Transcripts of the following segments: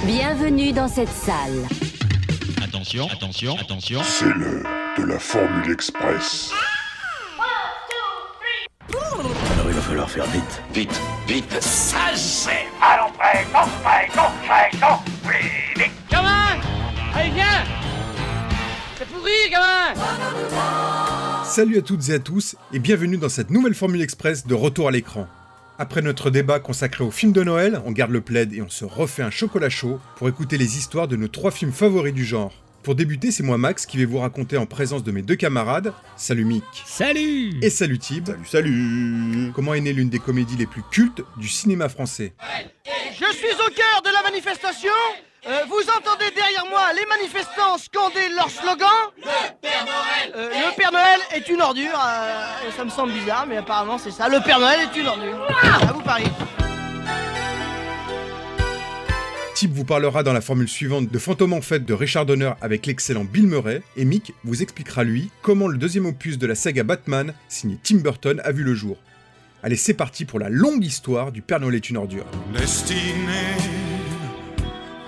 Bienvenue dans cette salle. Attention, attention, attention. C'est l'heure de la Formule Express. Alors il va falloir faire vite. Vite, vite. Ça c'est. Allons, prêt, vite. Gamin! Allez, viens! C'est pourri, gamin! Salut à toutes et à tous, et bienvenue dans cette nouvelle Formule Express de Retour à l'écran. Après notre débat consacré aux films de Noël, on garde le plaid et on se refait un chocolat chaud pour écouter les histoires de nos 3 films favoris du genre. Pour débuter, c'est moi Max qui vais vous raconter en présence de mes 2 camarades, salut Mick. Salut! Et salut Tib. Salut. Comment est née l'une des comédies les plus cultes du cinéma français. Je suis au cœur de la manifestation. Vous entendez derrière moi les manifestants scander leur slogan. Le Père Noël! Le Père Noël est une ordure. Ça me semble bizarre, mais apparemment c'est ça. Le Père Noël est une ordure. À vous parier. Tib vous parlera dans la formule suivante de Fantôme en fête de Richard Donner avec l'excellent Bill Murray, et Mick vous expliquera lui comment le deuxième opus de la saga Batman, signé Tim Burton, a vu le jour. Allez, c'est parti pour la longue histoire du Père Noël est une ordure. Destinés,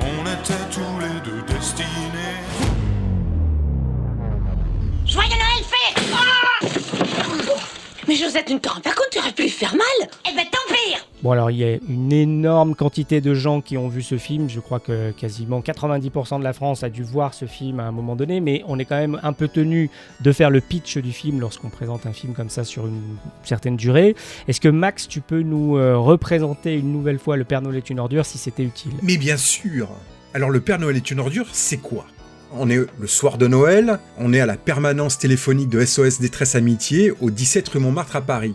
on était tous les deux destinés. Joyeux Noël, fait Mais Josette, tu ne te rends pas compte, tu aurais pu lui faire mal. Eh ben tant pis. Bon, alors il y a une énorme quantité de gens qui ont vu ce film, je crois que quasiment 90% de la France a dû voir ce film à un moment donné, mais on est quand même un peu tenu de faire le pitch du film lorsqu'on présente un film comme ça sur une certaine durée. Est-ce que Max, tu peux nous représenter une nouvelle fois Le Père Noël est une ordure si c'était utile ? Mais bien sûr. Alors le Père Noël est une ordure, c'est quoi ? On est le soir de Noël, on est à la permanence téléphonique de SOS Détresse Amitié au 17 rue Montmartre à Paris.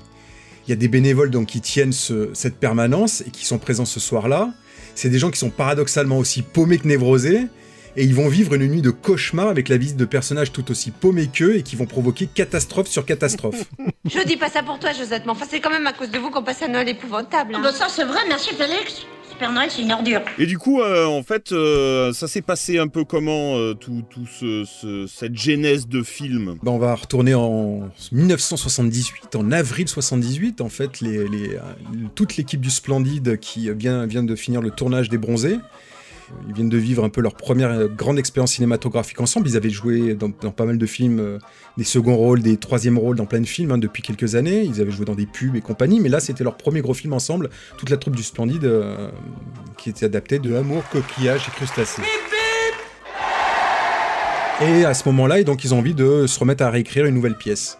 Il y a des bénévoles donc qui tiennent cette permanence et qui sont présents ce soir-là. C'est des gens qui sont paradoxalement aussi paumés que névrosés, et ils vont vivre une nuit de cauchemar avec la visite de personnages tout aussi paumés qu'eux et qui vont provoquer catastrophe sur catastrophe. Je dis pas ça pour toi, Josette, mais enfin c'est quand même à cause de vous qu'on passe un Noël épouvantable. Ah bah ça c'est vrai, merci Félix. Le Père Noël c'est une ordure. Et du coup, en fait, ça s'est passé un peu comment, cette genèse de film ? On va retourner en 1978, en avril 78, en fait, toute l'équipe du Splendide qui vient de finir le tournage des Bronzés. Ils viennent de vivre un peu leur première grande expérience cinématographique ensemble. Ils avaient joué dans pas mal de films, des seconds rôles, des troisièmes rôles dans plein de films depuis quelques années. Ils avaient joué dans des pubs et compagnie, mais là c'était leur premier gros film ensemble, toute la troupe du Splendide, qui était adaptée de Amour, Coquillage et Crustacés. Et à ce moment-là, donc, ils ont envie de se remettre à réécrire une nouvelle pièce.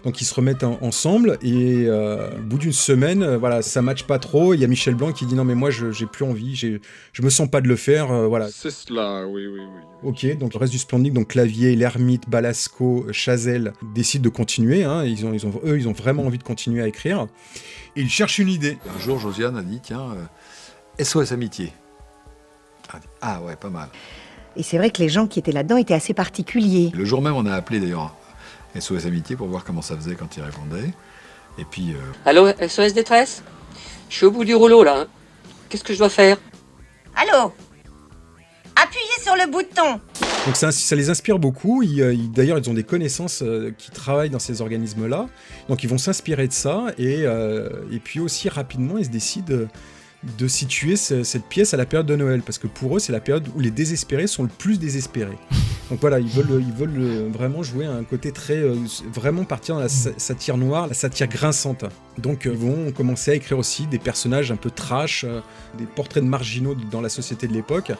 Donc ils se remettent ensemble et au bout d'une semaine, voilà, ça matche pas trop. Il y a Michel Blanc qui dit non mais moi j'ai plus envie, je me sens pas de le faire, voilà. C'est cela, oui. Ok, donc le reste du Splendide, donc Clavier, L'Ermite, Balasco, Chazelle décident de continuer. Ils ont vraiment envie de continuer à écrire. Et ils cherchent une idée. Un jour, Josiane a dit tiens, SOS Amitié. Ah ouais, pas mal. Et c'est vrai que les gens qui étaient là-dedans étaient assez particuliers. Le jour même, on a appelé d'ailleurs SOS Amitié pour voir comment ça faisait quand il répondait. Et puis... Allô, SOS Détresse? Je suis au bout du rouleau là. Qu'est-ce que je dois faire? Allô? Appuyez sur le bouton. Donc ça les inspire beaucoup. D'ailleurs, ils ont des connaissances qui travaillent dans ces organismes-là. Donc ils vont s'inspirer de ça. Et puis aussi, rapidement, ils se décident de situer cette pièce à la période de Noël. Parce que pour eux, c'est la période où les désespérés sont le plus désespérés. Donc voilà, ils veulent vraiment jouer à un côté très... vraiment partir dans la satire noire, la satire grinçante. Donc ils vont commencer à écrire aussi des personnages un peu trash, des portraits de marginaux dans la société de l'époque,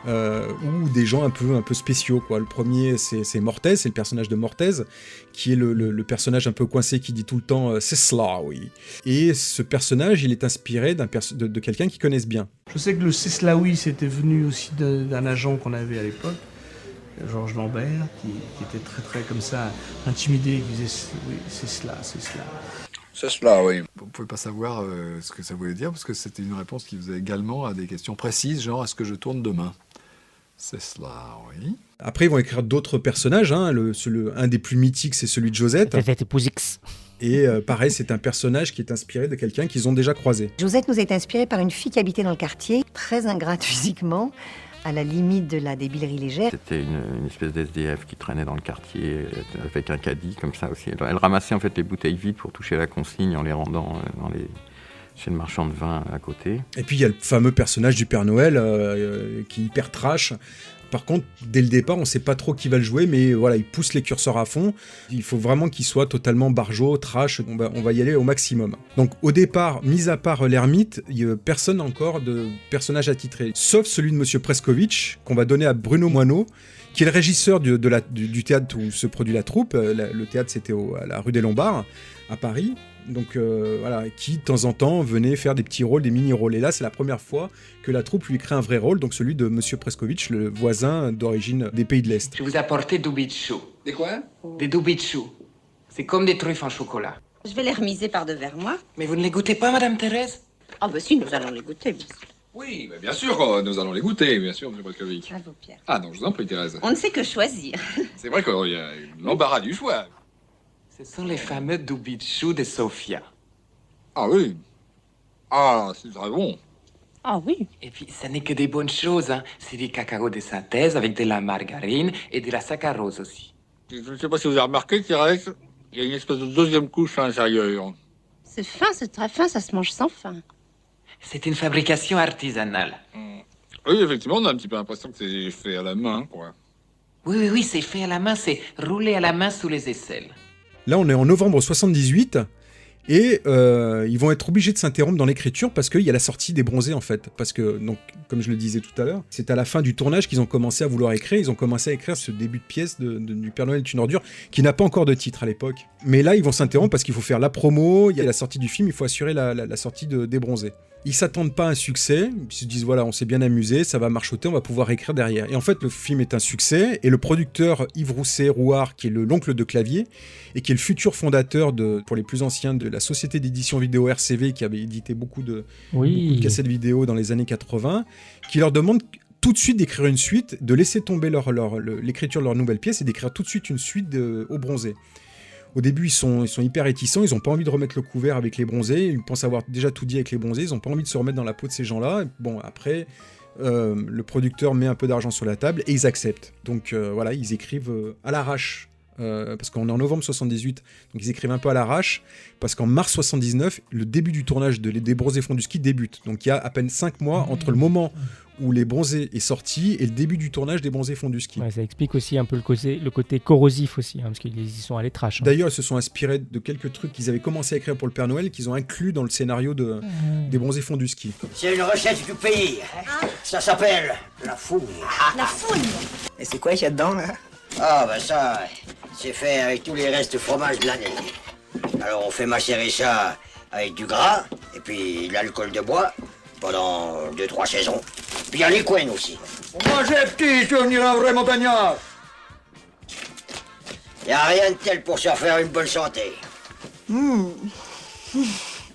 ou des gens un peu spéciaux, quoi. Le premier, c'est Mortez, c'est le personnage de Mortez, qui est le personnage un peu coincé qui dit tout le temps c'est cela, oui. Et ce personnage, il est inspiré de quelqu'un qu'ils connaissent bien. Je sais que le c'est cela, oui, c'était venu aussi d'un agent qu'on avait à l'époque, Georges Lambert, qui était très très comme ça, intimidé, qui disait oui, c'est cela. C'est cela, oui. Vous ne pouvez pas savoir ce que ça voulait dire, parce que c'était une réponse qui faisait également à des questions précises, genre est-ce que je tourne demain ? C'est cela, oui. Après, ils vont écrire d'autres personnages. Un des plus mythiques, c'est celui de Josette. Et pareil, c'est un personnage qui est inspiré de quelqu'un qu'ils ont déjà croisé. Josette nous a été inspirée par une fille qui habitait dans le quartier, très ingrate physiquement, à la limite de la débilerie légère. C'était une espèce d'SDF qui traînait dans le quartier avec un caddie comme ça aussi. Elle ramassait en fait les bouteilles vides pour toucher la consigne en les rendant chez le marchand de vin à côté. Et puis il y a le fameux personnage du Père Noël qui est hyper trash. Par contre, dès le départ, on ne sait pas trop qui va le jouer, mais voilà, il pousse les curseurs à fond. Il faut vraiment qu'il soit totalement barjot, trash. On va y aller au maximum. Donc au départ, mis à part l'ermite, il n'y a personne encore de personnage attitré, sauf celui de Monsieur Preskovitch, qu'on va donner à Bruno Moineau, qui est le régisseur du théâtre où se produit la troupe. Le théâtre, c'était à la rue des Lombards, à Paris. Donc voilà, qui de temps en temps venait faire des petits rôles, des mini-rôles. Et là, c'est la première fois que la troupe lui crée un vrai rôle, donc celui de Monsieur Preskovitch, le voisin d'origine des pays de l'Est. Je vous ai apporté doubichou. Des quoi? Des doubichou. C'est comme des truffes en chocolat. Je vais les remiser par devers moi. Mais vous ne les goûtez pas, Madame Thérèse? Ah bah si, nous allons les goûter, bien sûr. Oui, mais bien sûr, nous allons les goûter, bien sûr, M. Preskovitch. À vous, Pierre. Ah non, je vous en prie, Thérèse. On ne sait que choisir. C'est vrai qu'il y a l'embarras du choix. Ce sont les fameux doubichou de Sofia. Ah oui. Ah, c'est très bon. Ah oui. Et puis, ça n'est que des bonnes choses, hein. C'est du cacao de synthèse avec de la margarine et de la saccharose aussi. Je ne sais pas si vous avez remarqué, Thérèse, il y a une espèce de deuxième couche à l'intérieur. C'est fin, c'est très fin, ça se mange sans faim. C'est une fabrication artisanale. Oui, effectivement, on a un petit peu l'impression que c'est fait à la main, quoi. Oui, c'est fait à la main, c'est roulé à la main sous les aisselles. Là, on est en novembre 78, et ils vont être obligés de s'interrompre dans l'écriture parce qu'il y a la sortie des Bronzés, en fait. Parce que, donc, comme je le disais tout à l'heure, c'est à la fin du tournage qu'ils ont commencé à vouloir écrire. Ils ont commencé à écrire ce début de pièce du Père Noël est une ordure, qui n'a pas encore de titre à l'époque. Mais là, ils vont s'interrompre parce qu'il faut faire la promo, il y a la sortie du film, il faut assurer la sortie des Bronzés. Ils s'attendent pas à un succès, ils se disent voilà, on s'est bien amusé, ça va marchoter, on va pouvoir écrire derrière. Et en fait, le film est un succès, et le producteur Yves Rousset-Rouard, qui est l'oncle de Clavier, et qui est le futur fondateur pour les plus anciens de la société d'édition vidéo RCV, qui avait édité beaucoup de cassettes vidéo dans les années 80, qui leur demande tout de suite d'écrire une suite, de laisser tomber l'écriture de leur nouvelle pièce et d'écrire tout de suite une suite aux Bronzés. Au début, ils sont hyper réticents, ils n'ont pas envie de remettre le couvert avec les Bronzés, ils pensent avoir déjà tout dit avec les Bronzés, ils n'ont pas envie de se remettre dans la peau de ces gens-là. Bon, après, le producteur met un peu d'argent sur la table et ils acceptent. Donc voilà, ils écrivent à l'arrache, parce qu'on est en novembre 78, donc ils écrivent un peu à l'arrache, parce qu'en mars 79, le début du tournage des Bronzés font du ski débute. Donc il y a à peine 5 mois entre le moment où les Bronzés est sorti et le début du tournage des Bronzés font du ski. Ouais, ça explique aussi un peu le côté corrosif aussi, hein, parce qu'ils y sont allés trash. Hein. D'ailleurs, ils se sont inspirés de quelques trucs qu'ils avaient commencé à écrire pour le Père Noël, qu'ils ont inclus dans le scénario des Bronzés font du ski. C'est une recette du pays. Ça s'appelle la fougne. La fougne. Et c'est quoi qu'il y a dedans, là? Ah, bah ça, c'est fait avec tous les restes de fromage de l'année. Alors on fait macérer ça avec du gras, et puis de l'alcool de bois, pendant 2-3 saisons. Puis il y a les coins aussi. Mangez petit, tu vas devenir un vrai montagnard. Il n'y a rien de tel pour se faire une bonne santé.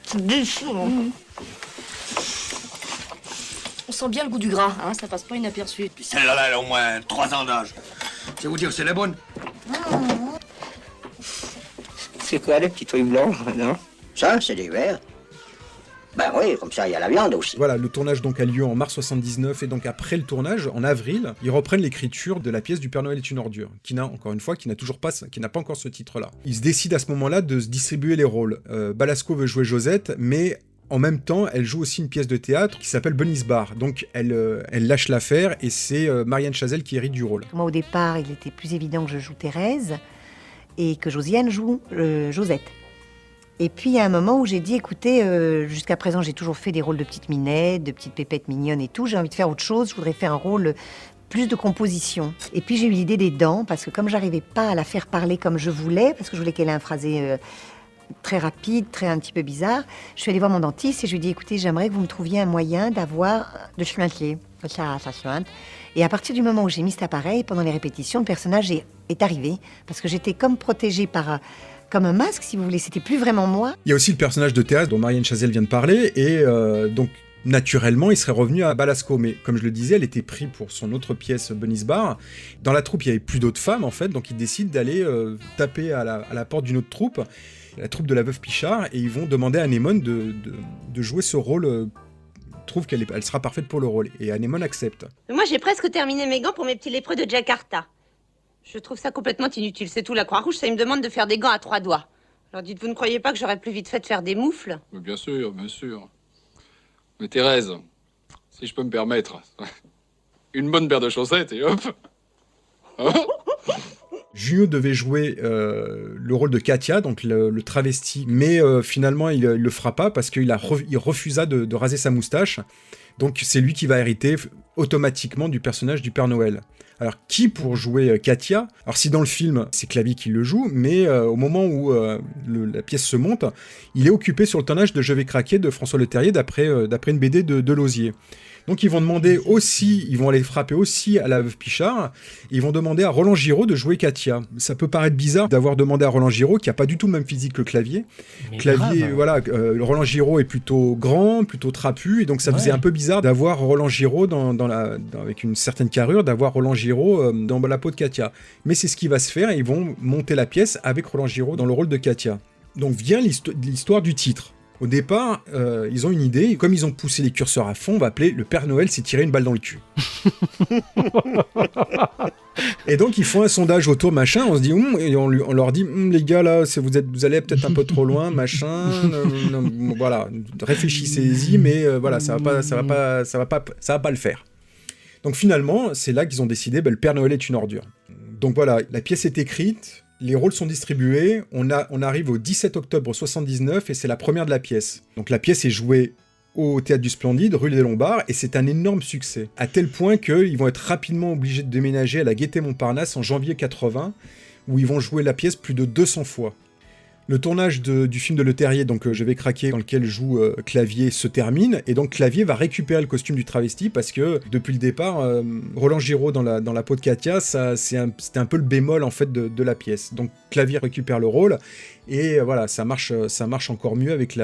C'est déchirant. On sent bien le goût du gras, hein, ça passe pas inaperçu. Puis celle-là, elle a au moins 3 ans d'âge. Je vais vous dire, c'est la bonne. C'est quoi les petits trucs blancs, non? Ça, c'est des verres. Ben oui, comme ça, il y a la viande aussi. Voilà, le tournage donc a lieu en mars 79, et donc après le tournage, en avril, ils reprennent l'écriture de la pièce du Père Noël est une ordure, qui n'a pas encore ce titre-là. Ils se décident à ce moment-là de se distribuer les rôles. Balasco veut jouer Josette, mais en même temps, elle joue aussi une pièce de théâtre qui s'appelle Bunny's Bar. Donc elle lâche l'affaire, et c'est Marianne Chazelle qui hérite du rôle. Moi, au départ, il était plus évident que je joue Thérèse et que Josiane joue Josette. Et puis, il y a un moment où j'ai dit, écoutez, jusqu'à présent, j'ai toujours fait des rôles de petites minettes, de petites pépettes mignonnes et tout. J'ai envie de faire autre chose. Je voudrais faire un rôle plus de composition. Et puis, j'ai eu l'idée des dents, parce que comme j'arrivais pas à la faire parler comme je voulais, parce que je voulais qu'elle ait un phrasé très rapide, un petit peu bizarre, je suis allée voir mon dentiste et je lui ai dit, écoutez, j'aimerais que vous me trouviez un moyen de schminker. Ça schminte. Et à partir du moment où j'ai mis cet appareil, pendant les répétitions, le personnage est arrivé, parce que j'étais comme protégée comme un masque, si vous voulez, c'était plus vraiment moi. Il y a aussi le personnage de théâtre dont Marianne Chazelle vient de parler, et donc naturellement il serait revenu à Balasco, mais comme je le disais, elle était prise pour son autre pièce Bunny's Bar. Dans la troupe il n'y avait plus d'autres femmes en fait, donc ils décident d'aller taper à la porte d'une autre troupe, la troupe de la Veuve Pichard, et ils vont demander à Anémone de jouer ce rôle. Trouve qu'elle sera parfaite pour le rôle, et Anémone accepte. Moi, j'ai presque terminé mes gants pour mes petits lépreux de Jakarta. Je trouve ça complètement inutile, c'est tout. La Croix-Rouge, ça, il me demande de faire des gants à 3 doigts. Alors dites, vous ne croyez pas que j'aurais plus vite fait de faire des moufles? Mais bien sûr, bien sûr. Mais Thérèse, si je peux me permettre, une bonne paire de chaussettes et hop. Junio devait jouer le rôle de Katia, donc le travesti, mais finalement il le fera pas parce qu'il refusa de raser sa moustache. Donc c'est lui qui va hériter automatiquement du personnage du Père Noël. Alors qui pour jouer Katia? Alors si dans le film c'est Clavier qui le joue, mais au moment où la pièce se monte, il est occupé sur le tournage de Je vais craquer de François Leterrier d'après une BD de Lausier. Donc ils vont demander aussi, ils vont aller frapper aussi à la veuve Pichard, et ils vont demander à Roland Giraud de jouer Katia. Ça peut paraître bizarre d'avoir demandé à Roland Giraud, qui a pas du tout le même physique que Clavier. Mais Clavier, grave. voilà, Roland Giraud est plutôt grand, plutôt trapu, et donc ça faisait un peu bizarre d'avoir Roland Giraud avec une certaine carrure, d'avoir Roland Giraud dans la peau de Katia. Mais c'est ce qui va se faire, et ils vont monter la pièce avec Roland Giraud dans le rôle de Katia. Donc vient l'histoire du titre. Au départ, ils ont une idée, et comme ils ont poussé les curseurs à fond, on va appeler le Père Noël s'est tiré une balle dans le cul. Et donc ils font un sondage autour, machin, on se dit, et on leur dit, les gars là, vous allez peut-être un peu trop loin, machin, voilà, réfléchissez-y, mais voilà, ça va pas le faire. Donc finalement, c'est là qu'ils ont décidé, le Père Noël est une ordure. Donc voilà, la pièce est écrite. Les rôles sont distribués, on arrive au 17 octobre 79 et c'est la première de la pièce. Donc la pièce est jouée au Théâtre du Splendide, rue des Lombards, et c'est un énorme succès. À tel point qu'ils vont être rapidement obligés de déménager à la Gaîté Montparnasse en janvier 80, où ils vont jouer la pièce plus de 200 fois. Le tournage du film de Leterrier, donc Je vais craquer, dans lequel joue Clavier, se termine, et donc Clavier va récupérer le costume du travesti, parce que depuis le départ, Roland Giraud dans la peau de Katia, c'était un peu le bémol en fait de la pièce. Donc Clavier récupère le rôle, et voilà, ça marche encore mieux avec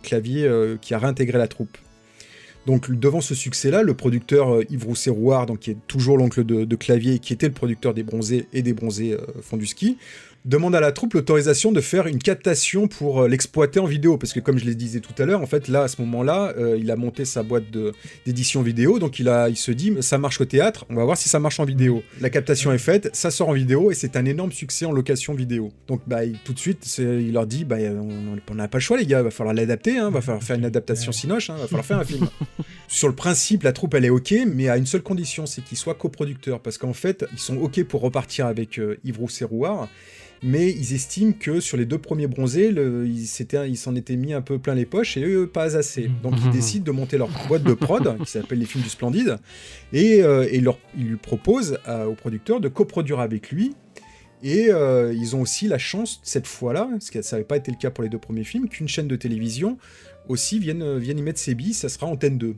Clavier qui a réintégré la troupe. Donc devant ce succès-là, le producteur Yves Rousset-Rouard, donc qui est toujours l'oncle de Clavier, qui était le producteur des Bronzés et des Bronzés font du ski, demande à la troupe l'autorisation de faire une captation pour l'exploiter en vidéo, parce que comme je le disais tout à l'heure, en fait là, à ce moment-là, il a monté sa boîte d'édition vidéo, donc il se dit, ça marche au théâtre, on va voir si ça marche en vidéo. La captation est faite, ça sort en vidéo, et c'est un énorme succès en location vidéo. Donc tout de suite, il leur dit, on n'a pas le choix les gars, va falloir l'adapter, va falloir faire une adaptation Cinoche, va falloir faire un film. Sur le principe, la troupe elle est ok, mais à une seule condition, c'est qu'ils soient coproducteurs, parce qu'en fait, ils sont ok pour repartir avec Yves Rousset-Rouard, mais ils estiment que sur les 2 premiers Bronzés, ils s'en étaient mis un peu plein les poches et eux, pas assez. Donc ils décident de monter leur boîte de prod, qui s'appelle Les Films du Splendide, et ils lui proposent au producteur de coproduire avec lui. Et ils ont aussi la chance, cette fois-là, parce que ça n'avait pas été le cas pour les 2 premiers films, qu'une chaîne de télévision aussi vienne y mettre ses billes, ça sera Antenne 2.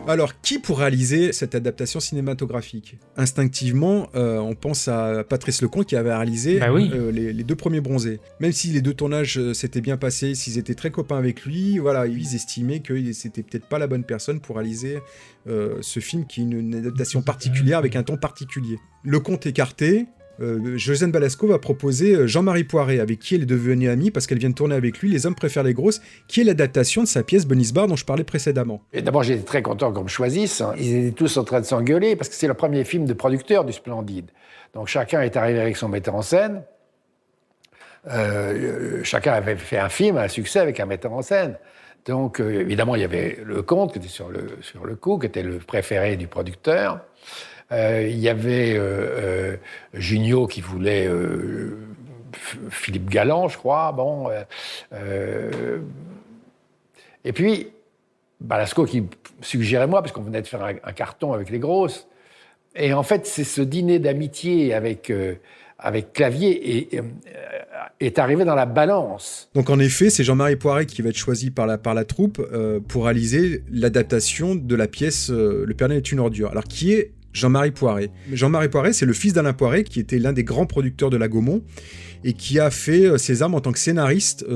Alors, qui pour réaliser cette adaptation cinématographique? Instinctivement, on pense à Patrice Lecomte qui avait réalisé les 2 premiers Bronzés. Même si les 2 tournages s'étaient bien passés, s'ils étaient très copains avec lui, voilà, ils estimaient que c'était peut-être pas la bonne personne pour réaliser ce film qui est une adaptation particulière avec un ton particulier. Lecomte écarté, Josiane Balasco va proposer Jean-Marie Poiret, avec qui elle est devenue amie parce qu'elle vient de tourner avec lui Les Hommes préfèrent les grosses, qui est l'adaptation de sa pièce Bunny's Bar dont je parlais précédemment. Et d'abord, j'étais très content qu'on me choisisse. Ils étaient tous en train de s'engueuler parce que c'est le premier film de producteur du Splendide. Donc chacun est arrivé avec son metteur en scène. Chacun avait fait un film à succès avec un metteur en scène. Donc évidemment, il y avait Lecomte qui était sur le coup, qui était le préféré du producteur. Il y avait Junio qui voulait Philippe Galland, je crois. Bon, et puis Balasco qui suggérait moi, parce qu'on venait de faire un carton avec les grosses. Et en fait, c'est ce dîner d'amitié avec Clavier est arrivé dans la balance. Donc en effet, c'est Jean-Marie Poiret qui va être choisi par la troupe pour réaliser l'adaptation de la pièce Le Père Noël est une ordure. Alors qui est Jean-Marie Poiret? Jean-Marie Poiret, c'est le fils d'Alain Poiret, qui était l'un des grands producteurs de la Gaumont, et qui a fait ses armes en tant que scénariste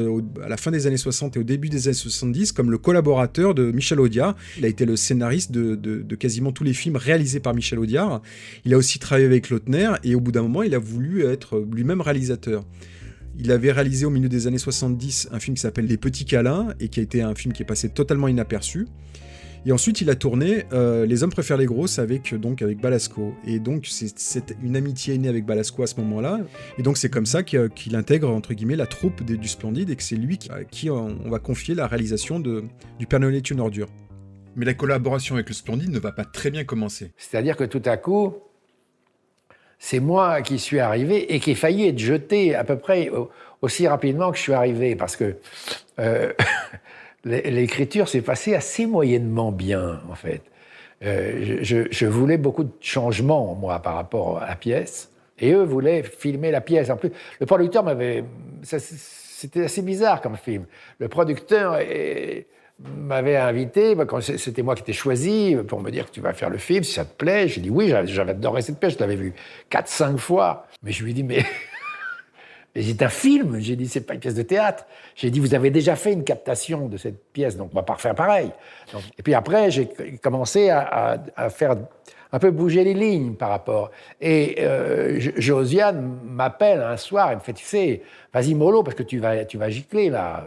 à la fin des années 60 et au début des années 70, comme le collaborateur de Michel Audiard. Il a été le scénariste de quasiment tous les films réalisés par Michel Audiard. Il a aussi travaillé avec Lautner, et au bout d'un moment, il a voulu être lui-même réalisateur. Il avait réalisé au milieu des années 70 un film qui s'appelle Les Petits Câlins, et qui a été un film qui est passé totalement inaperçu. Et ensuite, il a tourné Les Hommes préfèrent les grosses avec Balasco. Et donc, c'est une amitié née avec Balasco à ce moment-là. Et donc, c'est comme ça qu'il intègre, entre guillemets, la troupe du Splendide et que c'est lui à qui on va confier la réalisation du Père Noël est une ordure. Mais la collaboration avec le Splendide ne va pas très bien commencer. C'est-à-dire que tout à coup, c'est moi qui suis arrivé et qui ai failli être jeté à peu près aussi rapidement que je suis arrivé. Parce que l'écriture s'est passée assez moyennement bien, en fait. Je voulais beaucoup de changements, moi, par rapport à la pièce. Et eux voulaient filmer la pièce. En plus, le producteur c'était assez bizarre comme film. Le producteur m'avait invité, c'était moi qui t'ai choisi, pour me dire que tu vas faire le film, si ça te plaît. J'ai dit oui, j'avais adoré cette pièce, je l'avais vue 4-5 fois. Mais je lui ai dit, mais c'est un film. J'ai dit, c'est pas une pièce de théâtre. J'ai dit, vous avez déjà fait une captation de cette pièce, donc on va pas refaire pareil. Et puis après, j'ai commencé à faire un peu bouger les lignes par rapport. Et Josiane m'appelle un soir, elle me fait, tu sais, vas-y mollo, parce que tu vas gicler, là.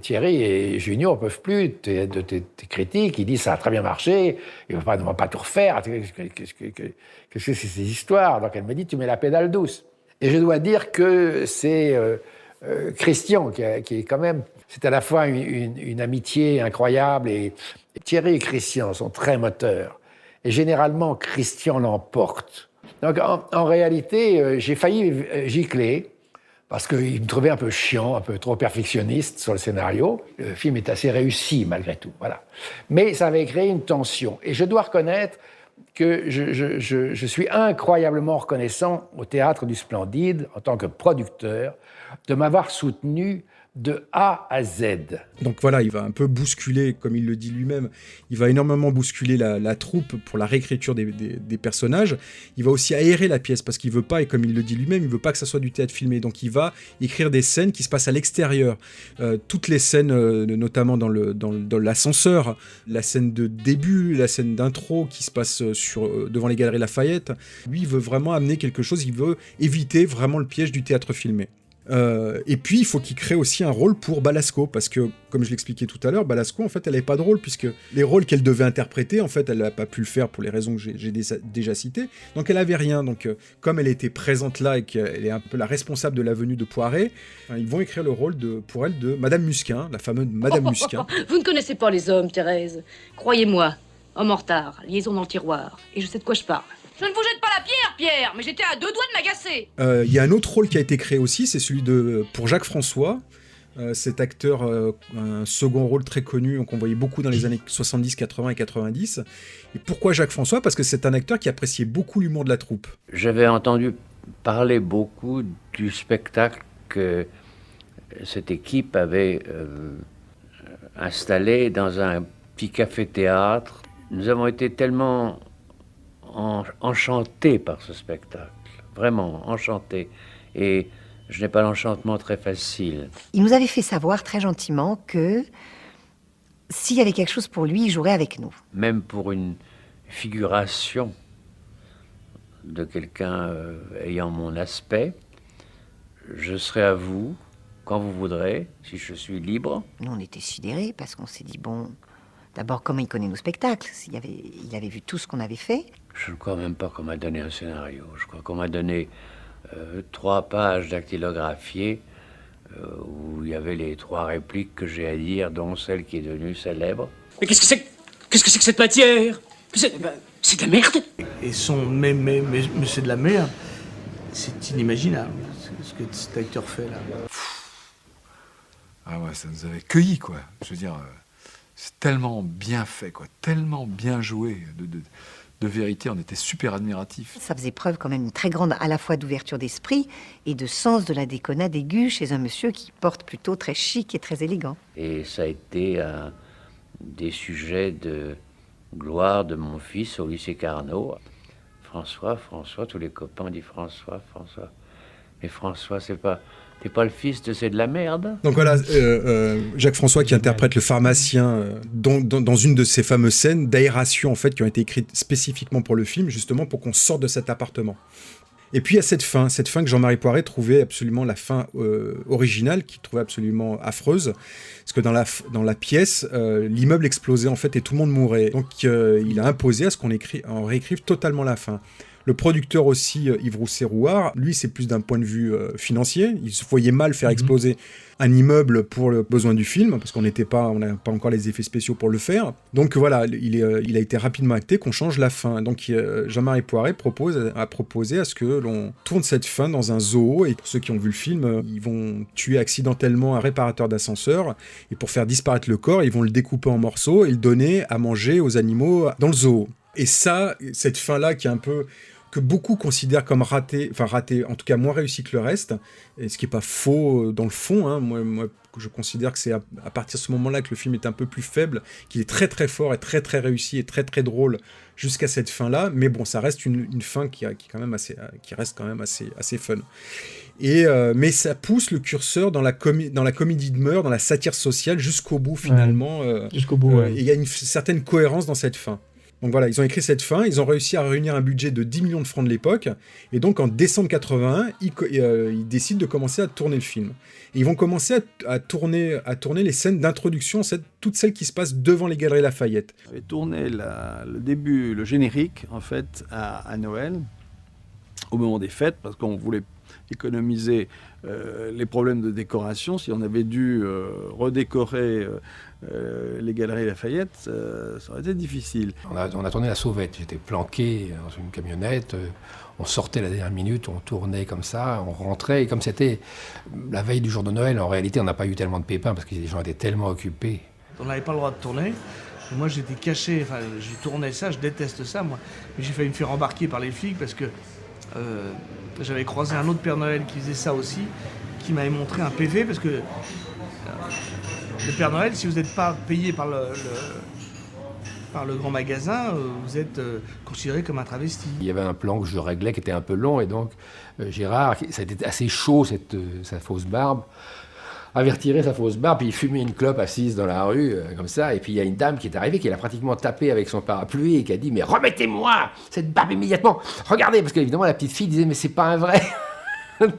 Thierry et Junior ne peuvent plus de tes critiques. Ils disent, ça a très bien marché, on ne va pas tout refaire. Qu'est-ce que c'est ces histoires? Donc elle me dit, tu mets la pédale douce. Et je dois dire que c'est Christian qui est quand même... C'est à la fois une amitié incroyable, et Thierry et Christian sont très moteurs. Et généralement, Christian l'emporte. Donc, en réalité, j'ai failli gicler, parce qu'il me trouvait un peu chiant, un peu trop perfectionniste sur le scénario. Le film est assez réussi, malgré tout. Voilà. Mais ça avait créé une tension. Et je dois reconnaître que je suis incroyablement reconnaissant au Théâtre du Splendide, en tant que producteur, de m'avoir soutenu de A à Z. Donc voilà, il va un peu bousculer, comme il le dit lui-même, il va énormément bousculer la troupe pour la réécriture des personnages. Il va aussi aérer la pièce, parce qu'il veut pas, et comme il le dit lui-même, il veut pas que ça soit du théâtre filmé. Donc il va écrire des scènes qui se passent à l'extérieur. Toutes les scènes, notamment dans l'ascenseur, la scène de début, la scène d'intro qui se passe devant les Galeries Lafayette, lui, il veut vraiment amener quelque chose, il veut éviter vraiment le piège du théâtre filmé. Et puis il faut qu'il crée aussi un rôle pour Balasco, parce que comme je l'expliquais tout à l'heure, Balasco en fait elle n'avait pas de rôle, puisque les rôles qu'elle devait interpréter en fait elle n'a pas pu le faire pour les raisons que j'ai déjà citées, donc elle avait rien. Donc comme elle était présente là et qu'elle est un peu la responsable de la venue de Poiret, ils vont écrire le rôle pour elle de Madame Musquin, la fameuse Madame Musquin. Vous ne connaissez pas les hommes, Thérèse. Croyez-moi, homme en retard, liaison dans le tiroir, et je sais de quoi je parle. Je ne vous jette pas la pierre, Pierre, mais j'étais à 2 doigts de m'agacer. Il y a un autre rôle qui a été créé aussi, c'est celui pour Jacques François. Cet acteur, un second rôle très connu, qu'on voyait beaucoup dans les années 70, 80 et 90. Et pourquoi Jacques François? Parce que c'est un acteur qui appréciait beaucoup l'humour de la troupe. J'avais entendu parler beaucoup du spectacle que cette équipe avait installé dans un petit café-théâtre. Nous avons été tellement enchanté par ce spectacle, vraiment enchanté, et je n'ai pas l'enchantement très facile. Il nous avait fait savoir très gentiment que s'il y avait quelque chose pour lui, il jouerait avec nous. Même pour une figuration de quelqu'un ayant mon aspect, je serai à vous quand vous voudrez, si je suis libre. Nous, on était sidérés parce qu'on s'est dit, bon, d'abord, comment il connaît nos spectacles? Il avait vu tout ce qu'on avait fait. Je ne crois même pas qu'on m'a donné un scénario. Je crois qu'on m'a donné 3 pages dactylographiées où il y avait les 3 répliques que j'ai à dire, dont celle qui est devenue célèbre. Mais qu'est-ce que c'est que cette matière? C'est de la merde. Et mais c'est de la merde. C'est inimaginable ce que cet acteur fait là. Ah ouais, ça nous avait cueillis, quoi. Je veux dire, c'est tellement bien fait, quoi. Tellement bien joué. De vérité, on était super admiratifs. Ça faisait preuve quand même une très grande à la fois d'ouverture d'esprit et de sens de la déconnade aiguë chez un monsieur qui porte plutôt très chic et très élégant. Et ça a été un des sujets de gloire de mon fils au lycée Carnot. François, tous les copains disent François. Mais François, t'es pas le fils de c'est de la merde. Donc voilà, Jacques François qui interprète le pharmacien dans une de ces fameuses scènes d'aération en fait qui ont été écrites spécifiquement pour le film, justement pour qu'on sorte de cet appartement. Et puis il y a cette fin que Jean-Marie Poiret trouvait absolument la fin originale, qu'il trouvait absolument affreuse, parce que dans la pièce, l'immeuble explosait en fait et tout le monde mourait. Donc il a imposé à ce qu'on réécrive totalement la fin. Le producteur aussi, Yves Rousset-Rouard, lui c'est plus d'un point de vue financier, il se voyait mal faire exploser un immeuble pour le besoin du film, parce qu'on n'a pas encore les effets spéciaux pour le faire. Donc voilà, il a été rapidement acté qu'on change la fin. Donc Jean-Marie Poiret a proposé à ce que l'on tourne cette fin dans un zoo, et pour ceux qui ont vu le film, ils vont tuer accidentellement un réparateur d'ascenseur, et pour faire disparaître le corps, ils vont le découper en morceaux et le donner à manger aux animaux dans le zoo. Et ça, cette fin-là qui est un peu... que beaucoup considèrent comme raté, en tout cas moins réussi que le reste, et ce qui n'est pas faux dans le fond, hein. Moi, je considère que c'est à partir de ce moment-là que le film est un peu plus faible, qu'il est très très fort et très très réussi et très très drôle jusqu'à cette fin-là, mais bon, ça reste une fin qui reste quand même assez fun. Mais ça pousse le curseur dans la comédie de mœurs, dans la satire sociale jusqu'au bout finalement. Jusqu'au bout, ouais. Et il y a une certaine cohérence dans cette fin. Donc voilà, ils ont écrit cette fin, ils ont réussi à réunir un budget de 10 millions de francs de l'époque, et donc en décembre 81, ils décident de commencer à tourner le film. Et ils vont commencer à tourner les scènes d'introduction, toutes celles qui se passent devant les Galeries Lafayette. On avait tourné le début, le générique, en fait, à Noël, au moment des fêtes, parce qu'on voulait économiser les problèmes de décoration. Si on avait dû redécorer les Galeries Lafayette, ça aurait été difficile. On a tourné la Sauvette. J'étais planqué dans une camionnette. On sortait la dernière minute, on tournait comme ça, on rentrait. Et comme c'était la veille du jour de Noël, en réalité, on n'a pas eu tellement de pépins parce que les gens étaient tellement occupés. On n'avait pas le droit de tourner. Et moi, j'étais caché. Enfin, je tournais ça, je déteste ça, moi. Mais j'ai failli me faire embarquer par les flics parce que j'avais croisé un autre Père Noël qui faisait ça aussi, qui m'avait montré un PV parce que le Père Noël, si vous n'êtes pas payé par le grand magasin, vous êtes considéré comme un travesti. Il y avait un plan que je réglais qui était un peu long, et donc Gérard, ça a été assez chaud, sa fausse barbe, avait retiré sa fausse barbe, puis il fumait une clope assise dans la rue, comme ça, et puis il y a une dame qui est arrivée, qui l'a pratiquement tapé avec son parapluie, et qui a dit « Mais remettez-moi cette barbe immédiatement! Regardez !» Parce qu'évidemment, la petite fille disait « Mais c'est pas un vrai !» Donc,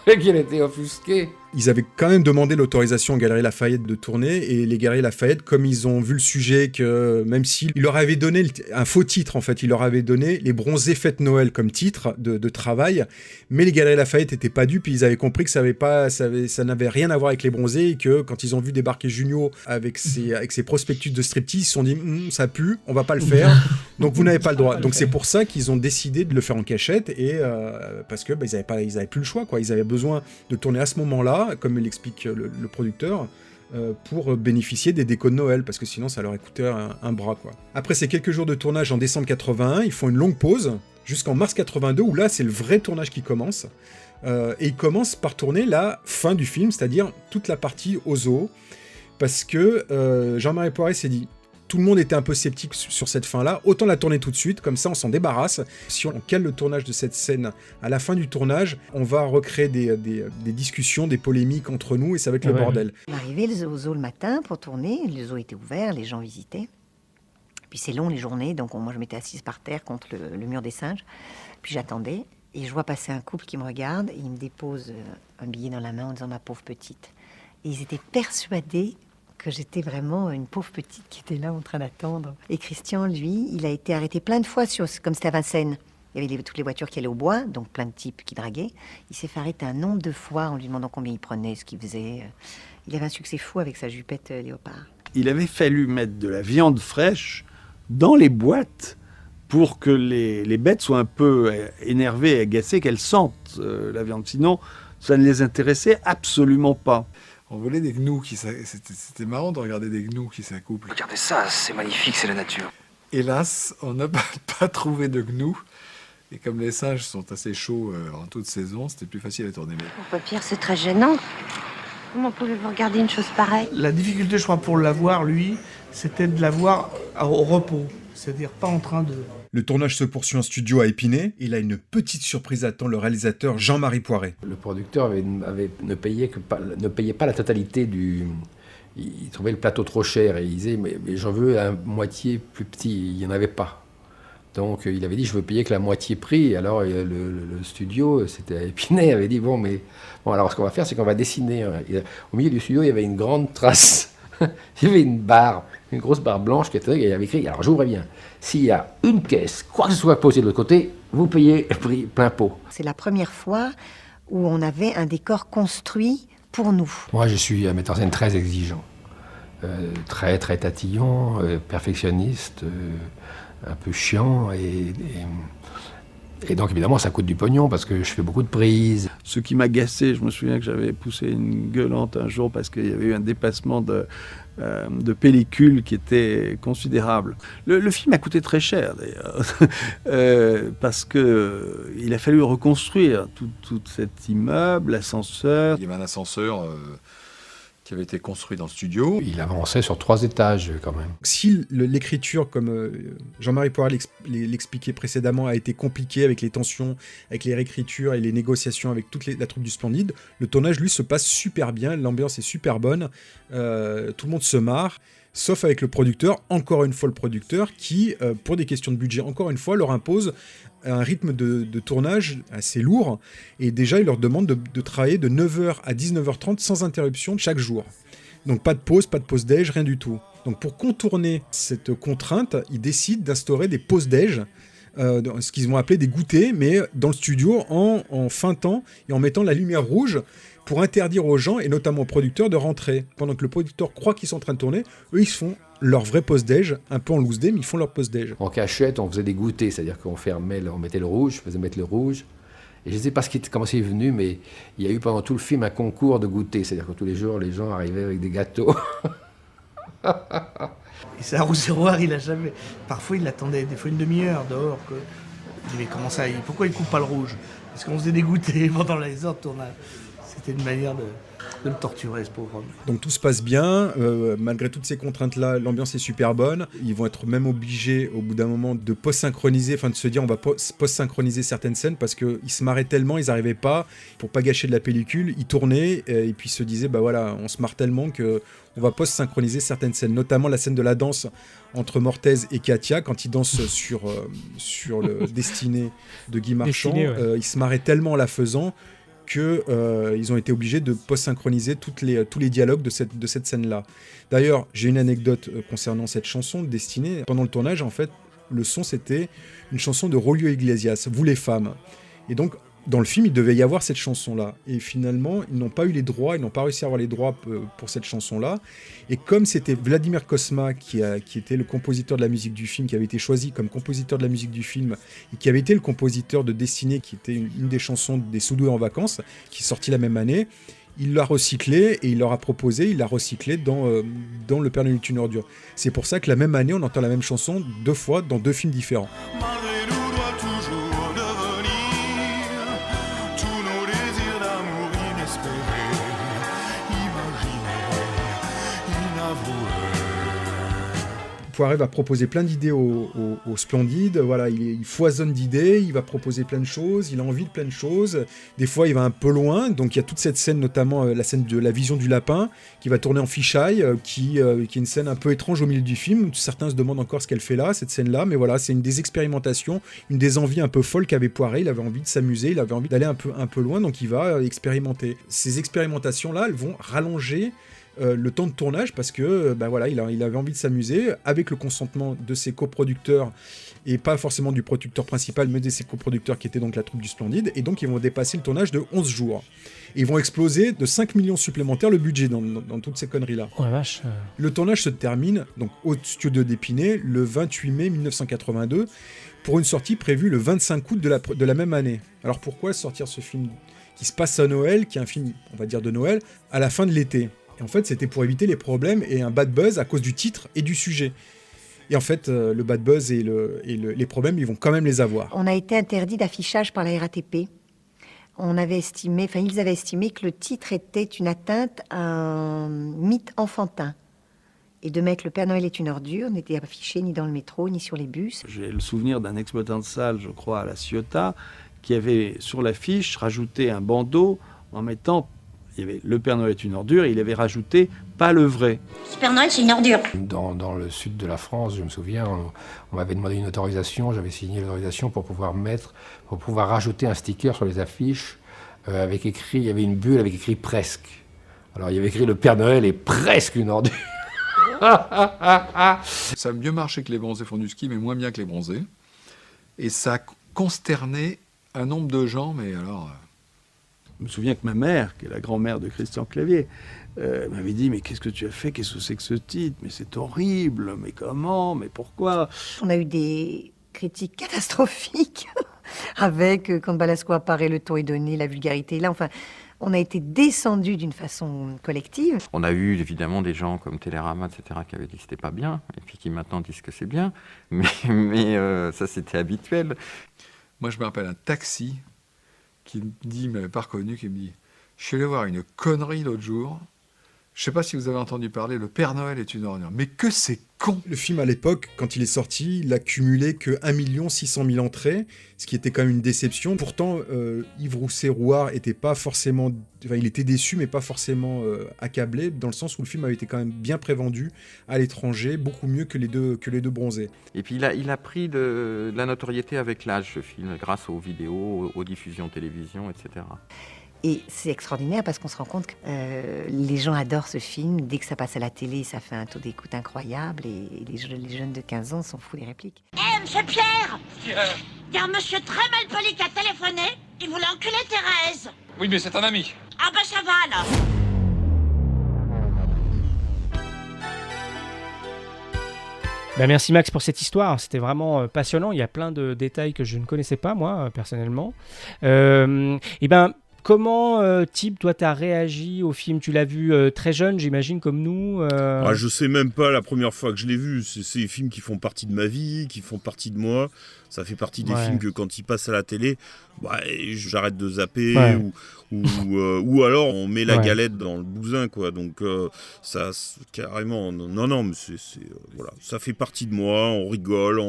elle était offusquée. Ils avaient quand même demandé l'autorisation aux Galeries Lafayette de tourner, et les Galeries Lafayette, comme ils ont vu le sujet, que même s'il leur avait donné un faux titre, en fait, il leur avait donné Les Bronzés Fêtes Noël comme titre de travail, mais les Galeries Lafayette n'étaient pas dupes, ils avaient compris que ça n'avait rien à voir avec les Bronzés, et que quand ils ont vu débarquer Junio avec ses prospectus de striptease, ils se sont dit ça pue, on va pas le faire, donc vous n'avez pas le droit. Donc c'est pour ça qu'ils ont décidé de le faire en cachette, et parce que ils avaient plus le choix, quoi. Ils avaient besoin de tourner à ce moment-là, comme l'explique le producteur, pour bénéficier des décos de Noël, parce que sinon ça leur coûté un bras, quoi. Après ces quelques jours de tournage en décembre 81, ils font une longue pause, jusqu'en mars 82, où là c'est le vrai tournage qui commence, et ils commencent par tourner la fin du film, c'est-à-dire toute la partie au zoo, parce que Jean-Marie Poiret s'est dit, tout le monde était un peu sceptique sur cette fin-là, autant la tourner tout de suite, comme ça on s'en débarrasse. Si on cale le tournage de cette scène à la fin du tournage, on va recréer des discussions, des polémiques entre nous, et ça va être le bordel. On est arrivé au zoo le matin pour tourner, le zoo était ouvert, les gens visitaient. Puis c'est long les journées, donc moi je m'étais assise par terre contre le mur des singes, puis j'attendais, et je vois passer un couple qui me regarde, et il me dépose un billet dans la main en disant « ma pauvre petite ». Et ils étaient persuadés que j'étais vraiment une pauvre petite qui était là en train d'attendre. Et Christian, lui, il a été arrêté plein de fois, comme c'était à Vincennes. Il y avait toutes les voitures qui allaient au bois, donc plein de types qui draguaient. Il s'est fait arrêter un nombre de fois en lui demandant combien il prenait, ce qu'il faisait. Il avait un succès fou avec sa jupette léopard. Il avait fallu mettre de la viande fraîche dans les boîtes pour que les bêtes soient un peu énervées et agacées, qu'elles sentent la viande. Sinon, ça ne les intéressait absolument pas. On volait des gnous, c'était marrant de regarder des gnous qui s'accouplent. Regardez ça, c'est magnifique, c'est la nature. Hélas, on n'a pas trouvé de gnous. Et comme les singes sont assez chauds en toute saison, c'était plus facile à tourner. Pourquoi Pierre, c'est très gênant. Comment pouvez-vous regarder une chose pareille? La difficulté, je crois, pour l'avoir, lui, c'était de l'avoir au repos. C'est-à-dire pas en train de... Le tournage se poursuit en studio à Épinay, et là une petite surprise attend le réalisateur Jean-Marie Poiret. Le producteur ne payait pas la totalité du... Il trouvait le plateau trop cher, et il disait mais j'en veux un moitié plus petit, il n'y en avait pas. Donc il avait dit je veux payer que la moitié prix. Alors le studio, c'était Épinay, avait dit bon alors ce qu'on va faire c'est qu'on va dessiner. Au milieu du studio il y avait une grande trace, il y avait une grosse barre blanche qui était, il y avait écrit, alors j'ouvre bien, s'il y a une caisse, quoi que ce soit posé de l'autre côté, vous payez le prix plein pot. C'est la première fois où on avait un décor construit pour nous. Moi je suis un metteur en scène très exigeant, très tatillon, perfectionniste, un peu chiant et donc évidemment ça coûte du pognon parce que je fais beaucoup de prises. Ce qui m'agaçait, je me souviens que j'avais poussé une gueulante un jour parce qu'il y avait eu un dépassement de pellicule qui était considérable. Le film a coûté très cher d'ailleurs parce qu'il a fallu reconstruire tout cet immeuble, l'ascenseur. Il y avait un ascenseur qui avait été construit dans le studio. Il avançait sur 3 étages quand même. Si l'écriture, comme Jean-Marie Poiret l'expliquait précédemment, a été compliquée avec les tensions, avec les réécritures et les négociations avec toute la troupe du Splendide, le tournage, lui, se passe super bien, l'ambiance est super bonne, tout le monde se marre, sauf avec le producteur, encore une fois le producteur, qui, pour des questions de budget, encore une fois, leur impose un rythme de tournage assez lourd, et déjà il leur demande de travailler de 9h à 19h30 sans interruption chaque jour. Donc pas de pause déj, rien du tout. Donc pour contourner cette contrainte, ils décident d'instaurer des pauses déj, ce qu'ils vont appeler des goûters, mais dans le studio en feintant et en mettant la lumière rouge pour interdire aux gens, et notamment aux producteurs, de rentrer. Pendant que le producteur croit qu'ils sont en train de tourner, eux ils se font leur vrai pause-déj, un peu en loose-day, mais ils font leur pause-déj. En cachette, on faisait des goûters, c'est-à-dire qu'on mettait le rouge, je faisais mettre le rouge. Et je ne sais pas comment c'est venu, mais il y a eu pendant tout le film un concours de goûter, c'est-à-dire que tous les jours, les gens arrivaient avec des gâteaux. Et c'est un rousseroir, il a jamais... Parfois, il attendait des fois une demi-heure dehors. Il avait commencé pourquoi il coupe pas le rouge? Parce qu'on faisait des goûters pendant les heures de tournage. C'était une manière de le torturer, ce pauvre homme. Donc tout se passe bien, malgré toutes ces contraintes-là, l'ambiance est super bonne. Ils vont être même obligés, au bout d'un moment, de post-synchroniser, enfin de se dire on va post-synchroniser certaines scènes parce qu'ils se marraient tellement, ils n'arrivaient pas, pour pas gâcher de la pellicule, ils tournaient et puis ils se disaient bah voilà, on se marre tellement que on va post-synchroniser certaines scènes, notamment la scène de la danse entre Mortez et Katia, quand ils dansent sur le Destiné de Guy Marchand. Ils se marraient tellement en la faisant qu'ils ont été obligés de post-synchroniser tous les dialogues de cette scène-là. D'ailleurs, j'ai une anecdote concernant cette chanson, Destinée. Pendant le tournage, en fait, le son, c'était une chanson de Rolio Iglesias, Vous les femmes. Et donc, dans le film, il devait y avoir cette chanson-là. Et finalement, ils n'ont pas eu les droits, ils n'ont pas réussi à avoir les droits pour cette chanson-là. Et comme c'était Vladimir Cosma, qui était le compositeur de la musique du film, qui avait été choisi comme compositeur de la musique du film, et qui avait été le compositeur de Destinée, qui était une des chansons des Soudoués en vacances, qui est sortie la même année, il l'a recyclé et il leur a proposé, il l'a recyclé dans Le Père Noël est une ordure. C'est pour ça que la même année, on entend la même chanson 2 fois dans 2 films différents. Poiret va proposer plein d'idées au Splendide, voilà, il foisonne d'idées, il va proposer plein de choses, il a envie de plein de choses, des fois il va un peu loin, donc il y a toute cette scène, notamment la scène de la vision du lapin, qui va tourner en fisheye, qui est une scène un peu étrange au milieu du film, certains se demandent encore ce qu'elle fait là, cette scène-là, mais voilà, c'est une des expérimentations, une des envies un peu folles qu'avait Poiret, il avait envie de s'amuser, il avait envie d'aller un peu loin, donc il va expérimenter. Ces expérimentations-là, elles vont rallonger le temps de tournage parce que voilà, il avait envie de s'amuser avec le consentement de ses coproducteurs et pas forcément du producteur principal mais de ses coproducteurs qui étaient donc la troupe du Splendide, et donc ils vont dépasser le tournage de 11 jours. Et ils vont exploser de 5 millions supplémentaires le budget dans toutes ces conneries-là. Oh la vache. Le tournage se termine donc au studio d'Épinay le 28 mai 1982 pour une sortie prévue le 25 août de la même année. Alors pourquoi sortir ce film qui se passe à Noël, qui est un film, on va dire, de Noël, à la fin de l'été? Et en fait, c'était pour éviter les problèmes et un bad buzz à cause du titre et du sujet. Et en fait, le bad buzz et les problèmes, ils vont quand même les avoir. On a été interdit d'affichage par la RATP. Ils avaient estimé que le titre était une atteinte à un mythe enfantin. Et de mettre Le Père Noël est une ordure n'était affiché ni dans le métro, ni sur les bus. J'ai le souvenir d'un exploitant de salle, je crois, à la Ciotat, qui avait sur l'affiche rajouté un bandeau en mettant Il y avait Le Père Noël est une ordure, et il avait rajouté pas le vrai. Ce Père Noël, c'est une ordure. Dans le sud de la France, je me souviens, on m'avait demandé une autorisation, j'avais signé l'autorisation pour pouvoir rajouter un sticker sur les affiches avec écrit, il y avait une bulle avec écrit presque. Alors il y avait écrit Le Père Noël est presque une ordure. Ça a mieux marché que les bronzés font du ski, mais moins bien que les bronzés. Et ça a consterné un nombre de gens, mais alors... Je me souviens que ma mère, qui est la grand-mère de Christian Clavier, m'avait dit « Mais qu'est-ce que tu as fait? Qu'est-ce que c'est que ce titre? Mais c'est horrible, mais comment? Mais pourquoi ?» On a eu des critiques catastrophiques avec quand Balasco apparaît, le ton est donné, la vulgarité. Là, enfin, on a été descendus d'une façon collective. On a eu évidemment des gens comme Télérama, etc., qui avaient dit que c'était pas bien, et puis qui maintenant disent que c'est bien, mais ça c'était habituel. Moi je me rappelle un taxi qui me dit, il m'avait pas reconnu, qui me dit « Je suis allé voir une connerie l'autre jour, je sais pas si vous avez entendu parler, Le Père Noël est une ordure. Mais que c'est con !» Le film, à l'époque, quand il est sorti, il a cumulé que 1 600 000 entrées, ce qui était quand même une déception. Pourtant, Yves Rousset-Rouard était pas forcément... Enfin, il était déçu, mais pas forcément accablé, dans le sens où le film avait été quand même bien prévendu à l'étranger, beaucoup mieux que les deux bronzés. Et puis il a pris de la notoriété avec l'âge, ce film, grâce aux vidéos, aux diffusions télévision, etc. Et c'est extraordinaire parce qu'on se rend compte que les gens adorent ce film. Dès que ça passe à la télé, ça fait un taux d'écoute incroyable. Et les jeunes de 15 ans s'en foutent des répliques. Eh, monsieur Pierre! Il y a un monsieur très mal poli qui a téléphoné. Il voulait enculer Thérèse. Oui, mais c'est un ami. Ah ben ça va, alors. Ben merci Max pour cette histoire, c'était vraiment passionnant. Il y a plein de détails que je ne connaissais pas, moi, personnellement. Et ben... Comment, Tib, toi, t'as réagi au film? Tu l'as vu très jeune, j'imagine, comme nous Je sais même pas la première fois que je l'ai vu. C'est des films qui font partie de ma vie, qui font partie de moi. Ça fait partie des films que quand ils passent à la télé, j'arrête de zapper ou alors on met la galette dans le bousin, quoi. Donc ça, carrément, non, mais voilà, ça fait partie de moi. On rigole,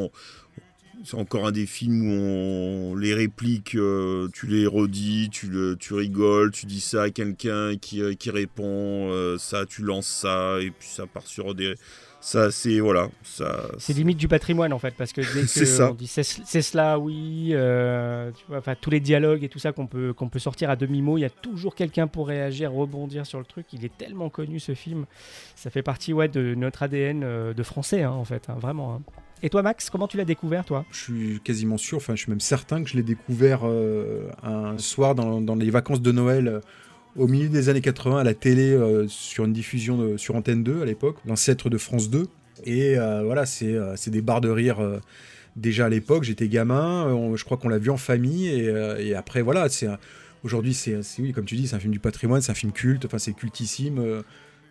c'est encore un des films où les répliques, tu les redis, tu rigoles, tu dis ça à quelqu'un qui répond, ça, tu lances ça, et puis ça part sur des... Ça, c'est... Voilà. Ça, c'est limite du patrimoine, en fait, parce que dès qu'on dit c'est cela, oui, tu vois, enfin, tous les dialogues et tout ça qu'on peut sortir à demi-mot, il y a toujours quelqu'un pour réagir, rebondir sur le truc. Il est tellement connu, ce film. Ça fait partie de notre ADN de français, en fait, vraiment. Et toi, Max, comment tu l'as découvert, toi? Je suis quasiment sûr, enfin, je suis même certain que je l'ai découvert un soir dans les vacances de Noël, au milieu des années 80, à la télé, sur une diffusion sur Antenne 2 à l'époque, l'ancêtre de France 2. Et voilà, c'est des barres de rire déjà à l'époque. J'étais gamin, je crois qu'on l'a vu en famille. Et après, voilà, aujourd'hui, oui, comme tu dis, c'est un film du patrimoine, c'est un film culte, enfin, c'est cultissime.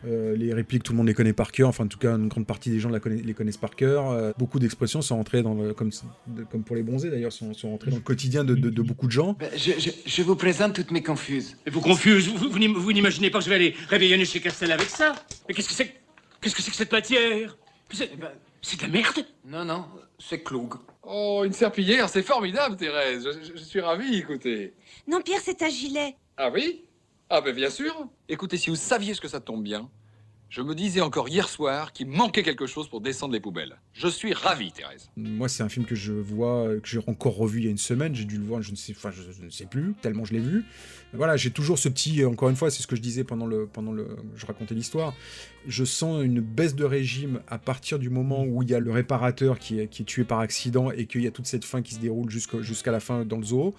Les répliques, tout le monde les connaît par cœur, enfin en tout cas une grande partie des gens les connaissent par cœur. Beaucoup d'expressions sont rentrées comme pour les bronzés d'ailleurs, sont rentrées dans le quotidien de beaucoup de gens. Je vous présente toutes mes confuses. Et vous confuses, vous n'imaginez pas que je vais aller réveillonner chez Castel avec ça? Mais qu'est-ce que c'est que cette matière? C'est de la merde? Non, c'est Cloug. Oh, une serpillière, c'est formidable, Thérèse. Je suis ravi, écoutez. Non, Pierre, c'est un gilet. Ah oui? Ah ben bien sûr. Écoutez, si vous saviez ce que ça tombe bien, je me disais encore hier soir qu'il manquait quelque chose pour descendre les poubelles. Je suis ravi, Thérèse. Moi, c'est un film que je vois, que j'ai encore revu il y a une semaine. J'ai dû le voir, je ne sais plus, tellement je l'ai vu. Voilà, j'ai toujours ce petit, encore une fois, c'est ce que je disais pendant je racontais l'histoire. Je sens une baisse de régime à partir du moment où il y a le réparateur qui est tué par accident et qu'il y a toute cette fin qui se déroule jusqu'à la fin dans le zoo.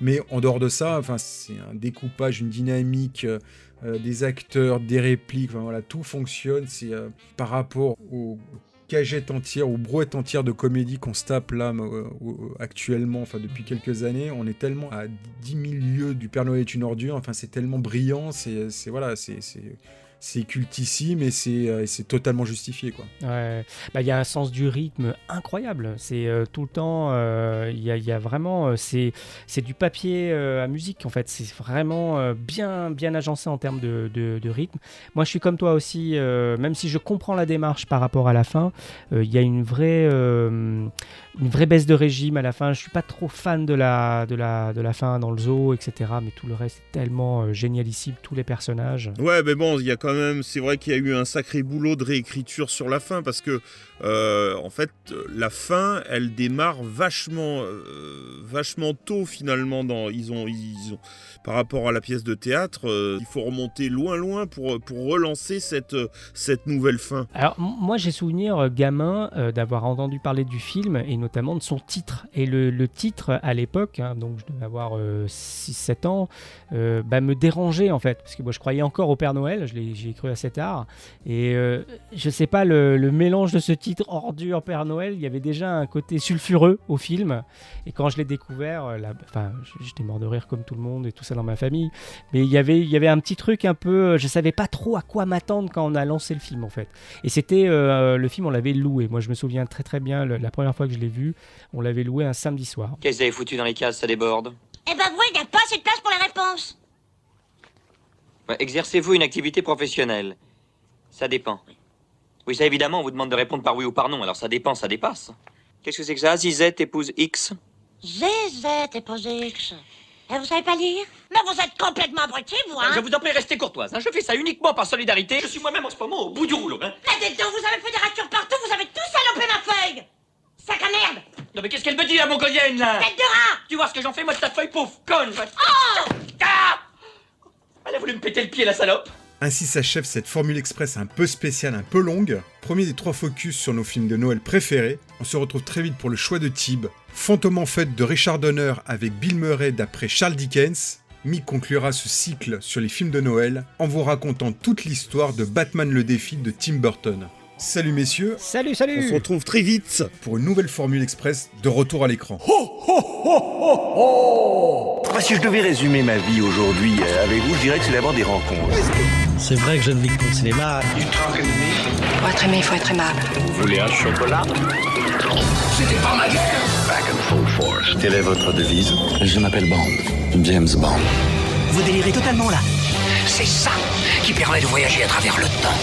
Mais en dehors de ça, enfin, c'est un découpage, une dynamique, des acteurs, des répliques, enfin, voilà, tout fonctionne. C'est par rapport aux cagettes entières, aux brouettes entières de comédie qu'on se tape là actuellement, enfin depuis quelques années, on est tellement à 10 000 lieues du Père Noël est une ordure, enfin c'est tellement brillant, c'est cultissime et c'est totalement justifié, quoi. Ouais. Bah, y a un sens du rythme incroyable. C'est tout le temps, il y a vraiment, c'est du papier à musique en fait. C'est vraiment bien agencé en termes de rythme. Moi, je suis comme toi aussi, même si je comprends la démarche par rapport à la fin, il y a une vraie baisse de régime à la fin. Je suis pas trop fan de la fin dans le zoo, etc. Mais tout le reste est tellement génialissime, tous les personnages. Ouais, mais bon, il y a quand même, c'est vrai qu'il y a eu un sacré boulot de réécriture sur la fin parce que en fait, la fin, elle démarre vachement tôt finalement. Ils ont par rapport à la pièce de théâtre, il faut remonter loin pour relancer cette nouvelle fin. Alors moi j'ai souvenir gamin d'avoir entendu parler du film et notamment de son titre. Et le titre à l'époque, hein, donc je devais avoir 6-7 ans, me dérangeait en fait. Parce que moi je croyais encore au Père Noël, j'ai cru assez tard. Et je sais pas, le mélange de ce titre ordure Père Noël, il y avait déjà un côté sulfureux au film. Et quand je l'ai découvert, j'étais mort de rire comme tout le monde et tout ça dans ma famille. Mais il y avait un petit truc un peu, je savais pas trop à quoi m'attendre quand on a lancé le film en fait. Et c'était le film, on l'avait loué. Moi je me souviens très très bien, la première fois que je l'ai vu, on l'avait loué un samedi soir. Qu'est-ce que vous avez foutu dans les cases, ça déborde? Eh ben vous, il n'y a pas assez de place pour les réponses. Ouais, exercez-vous une activité professionnelle? Ça dépend. Oui, ça évidemment, on vous demande de répondre par oui ou par non, alors ça dépend, ça dépasse. Qu'est-ce que c'est que ça? Zizette épouse X? Zizette épouse X. Et vous savez pas lire? Mais vous êtes complètement abrutis, vous, hein? Je vous en prie, restez courtoise, hein. Je fais ça uniquement par solidarité. Je suis moi-même en ce moment au bout du rouleau, hein. Mais dites donc, vous avez fait des ratures partout, vous avez tout salopé ma feuille! Sac à merde! Non mais qu'est-ce qu'elle me dit, la mongolienne, là? Tête de rat! Tu vois ce que j'en fais, moi, de ta feuille, pauvre conne! Oh! Ah! Elle a voulu me péter le pied, la salope! Ainsi s'achève cette Formule Express un peu spéciale, un peu longue. Premier des 3 focus sur nos films de Noël préférés. On se retrouve très vite pour le choix de Tib. Fantôme en fête de Richard Donner avec Bill Murray d'après Charles Dickens. Mick conclura ce cycle sur les films de Noël en vous racontant toute l'histoire de Batman le défi de Tim Burton. Salut messieurs. Salut. On se retrouve très vite pour une nouvelle Formule Express de retour à l'écran. Si je devais résumer ma vie aujourd'hui avec vous, je dirais que c'est d'abord des rencontres. C'est vrai que je ne vis que pour le cinéma. Pour être aimé, il faut être aimable. Vous voulez un chocolat? C'était pas ma guerre. Back and full force. Quelle est votre devise? Je m'appelle Bond. James Bond. Vous délirez totalement là. C'est ça qui permet de voyager à travers le temps.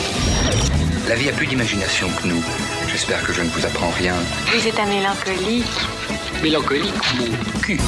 La vie a plus d'imagination que nous. J'espère que je ne vous apprends rien. Vous êtes un mélancolique. Mélancolique, mon cul.